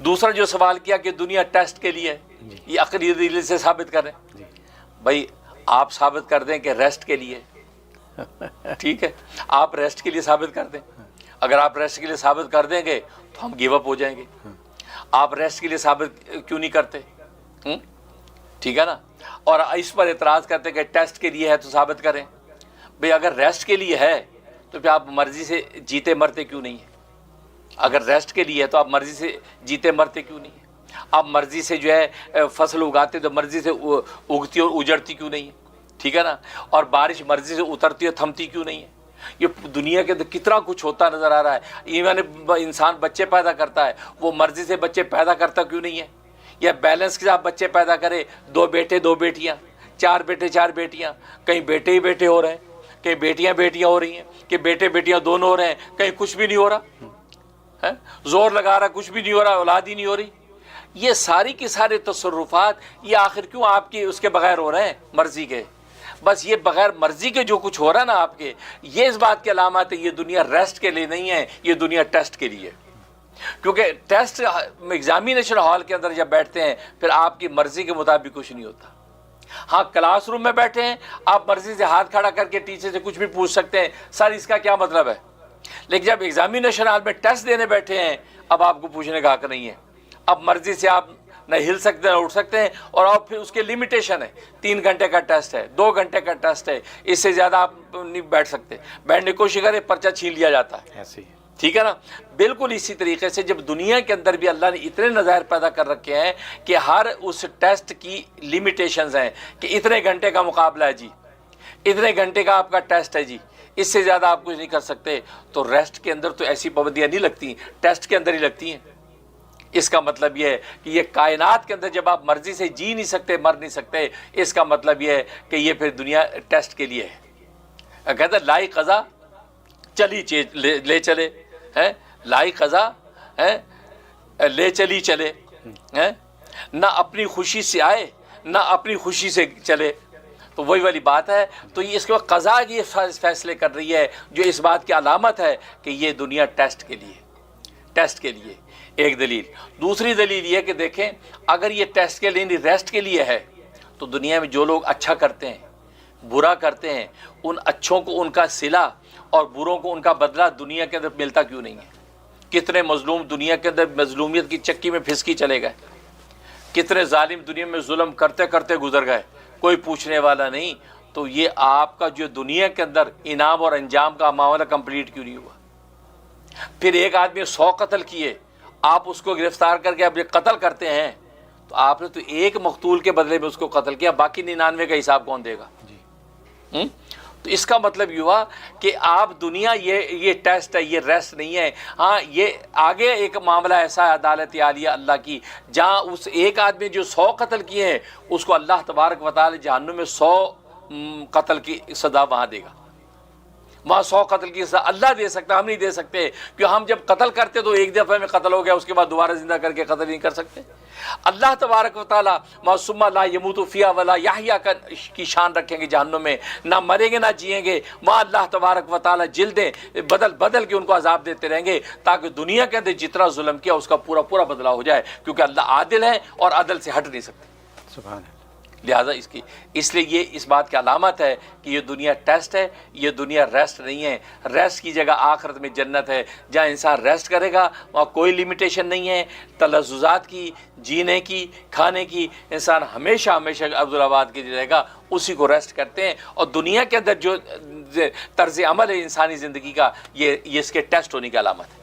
دوسرا جو سوال کیا کہ دنیا ٹیسٹ کے لیے ہے، یہ عقلی دلیل سے ثابت کریں. بھائی آپ ثابت کر دیں کہ ریسٹ کے لیے، ٹھیک ہے، آپ ریسٹ کے لیے ثابت کر دیں. اگر آپ ریسٹ کے لیے ثابت کر دیں گے تو ہم گیو اپ ہو جائیں گے. آپ ریسٹ کے لیے ثابت کیوں نہیں کرتے؟ ٹھیک ہے نا. اور اس پر اعتراض کرتے کہ ٹیسٹ کے لیے ہے تو ثابت کریں. بھئی اگر ریسٹ کے لیے ہے تو پھر آپ مرضی سے جیتے مرتے کیوں نہیں ہیں؟ اگر ریسٹ کے لیے ہے تو آپ مرضی سے جیتے مرتے کیوں نہیں ہیں؟ آپ مرضی سے جو ہے فصل اگاتے تو مرضی سے اگتی اور اجڑتی کیوں نہیں ہے؟ ٹھیک ہے نا. اور بارش مرضی سے اترتی اور تھمتی کیوں نہیں ہے؟ یہ دنیا کے اندر کتنا کچھ ہوتا نظر آ رہا ہے. ایون انسان بچے پیدا کرتا ہے، وہ مرضی سے بچے پیدا کرتا کیوں نہیں ہے؟ یا بیلنس کے ساتھ بچے پیدا کرے، 2 بیٹے 2 بیٹیاں، 4 بیٹے 4 بیٹیاں، کہیں بیٹے ہی بیٹے ہو رہے ہیں، کہیں بیٹیاں بیٹیاں ہو رہی ہیں، کہ بیٹے بیٹیاں دونوں ہو رہے ہیں، کہیں کچھ بھی نہیں ہو رہا، زور لگا رہا کچھ بھی نہیں ہو رہا، اولاد ہی نہیں ہو رہی. یہ ساری کی سارے تصرفات یہ آخر کیوں آپ کی اس کے بغیر ہو رہے ہیں؟ مرضی کے. بس یہ بغیر مرضی کے جو کچھ ہو رہا ہے نا آپ کے، یہ اس بات کی علامت ہے یہ دنیا ریسٹ کے لیے نہیں ہے، یہ دنیا ٹیسٹ کے لیے. کیونکہ ٹیسٹ ایگزامینیشن ہال کے اندر جب بیٹھتے ہیں پھر آپ کی مرضی کے مطابق کچھ نہیں ہوتا. ہاں کلاس روم میں بیٹھے ہیں، آپ مرضی سے ہاتھ کھڑا کر کے ٹیچر سے کچھ بھی پوچھ سکتے ہیں، سر اس کا کیا مطلب ہے. لیکن جب ایگزامینیشن ہال میں ٹیسٹ دینے بیٹھے ہیں اب آپ کو پوچھنے کا حق نہیں ہے. اب مرضی سے آپ نہ ہل سکتے ہیں نہ اٹھ سکتے ہیں. اور اب پھر اس کے لمیٹیشن ہے، 3 گھنٹے کا ٹیسٹ ہے، 2 گھنٹے کا ٹیسٹ ہے، اس سے زیادہ آپ نہیں بیٹھ سکتے. بیٹھنے کی کوشش کریں پرچہ چھین لیا جاتا ہے. ٹھیک ہے نا. بالکل اسی طریقے سے جب دنیا کے اندر بھی اللہ نے اتنے نظائر پیدا کر رکھے ہیں کہ ہر اس ٹیسٹ کی لمیٹیشنز ہیں کہ اتنے گھنٹے کا مقابلہ ہے جی، اتنے گھنٹے کا آپ کا ٹیسٹ ہے جی، اس سے زیادہ آپ کچھ نہیں کر سکتے. تو ریسٹ کے اندر تو ایسی پابندیاں نہیں لگتی، ٹیسٹ کے اندر ہی لگتی ہیں. اس کا مطلب یہ ہے کہ یہ کائنات کے اندر جب آپ مرضی سے جی نہیں سکتے، مر نہیں سکتے، اس کا مطلب یہ ہے کہ یہ پھر دنیا ٹیسٹ کے لیے ہے. کہتے ہیں لائی قضا چلی لے چلے، لائی قضا لے چلی چلے، نہ اپنی خوشی سے آئے نہ اپنی خوشی سے چلے. تو وہی والی بات ہے. تو یہ اس کے بعد قضا یہ فیصلے کر رہی ہے جو اس بات کی علامت ہے کہ یہ دنیا ٹیسٹ کے لیے، ٹیسٹ کے لیے. ایک دلیل. دوسری دلیل یہ کہ دیکھیں اگر یہ ٹیسٹ کے لیے ریسٹ کے لیے ہے تو دنیا میں جو لوگ اچھا کرتے ہیں برا کرتے ہیں ان اچھوں کو ان کا صلہ اور بروں کو ان کا بدلہ دنیا کے اندر ملتا کیوں نہیں ہے؟ کتنے مظلوم دنیا کے اندر مظلومیت کی چکی میں پھسکی چلے گئے، کتنے ظالم دنیا میں ظلم کرتے کرتے گزر گئے، کوئی پوچھنے والا نہیں. تو یہ آپ کا جو دنیا کے اندر انعام اور انجام کا معاملہ کمپلیٹ کیوں نہیں ہوا؟ پھر ایک آدمی 100 قتل کیے، آپ اس کو گرفتار کر کے اب یہ قتل کرتے ہیں تو آپ نے تو ایک مقتول کے بدلے میں اس کو قتل کیا، باقی 99 کا حساب کون دے گا؟ تو اس کا مطلب یہ ہوا کہ آپ دنیا یہ ٹیسٹ ہے، یہ ریسٹ نہیں ہے. ہاں یہ آگے ایک معاملہ ایسا ہے عدالت عالیہ اللہ کی جہاں اس ایک آدمی جو 100 قتل کیے ہیں اس کو اللہ تبارک و تعالی جہنم میں 100 قتل کی سزا وہاں دے گا. وہاں 100 قتل کی سزا اللہ دے سکتا، ہم نہیں دے سکتے. کیوں ہم جب قتل کرتے تو ایک دفعہ میں قتل ہو گیا، اس کے بعد دوبارہ زندہ کر کے قتل نہیں کر سکتے. اللہ تبارک و تعالیٰ معصومہ لا یموت فیہا ولا یحییٰ کی شان رکھیں گے جہنم میں، نہ مریں گے نہ جئیں گے. وہاں اللہ تبارک و تعالیٰ جلدیں بدل کے ان کو عذاب دیتے رہیں گے تاکہ دنیا کے اندر جتنا ظلم کیا اس کا پورا بدلہ ہو جائے، کیونکہ اللہ عادل ہے اور عدل سے ہٹ نہیں سکتے. سبحان اللہ. لہٰذا اس لیے یہ اس بات کی علامت ہے کہ یہ دنیا ٹیسٹ ہے، یہ دنیا ریسٹ نہیں ہے. ریسٹ کی جگہ آخرت میں جنت ہے جہاں انسان ریسٹ کرے گا، وہاں کوئی لمیٹیشن نہیں ہے تلذذات کی، جینے کی، کھانے کی. انسان ہمیشہ عبدالآباد کی رہے گا، اسی کو ریسٹ کرتے ہیں. اور دنیا کے اندر جو طرز عمل ہے انسانی زندگی کا یہ اس کے ٹیسٹ ہونے کی علامت ہے.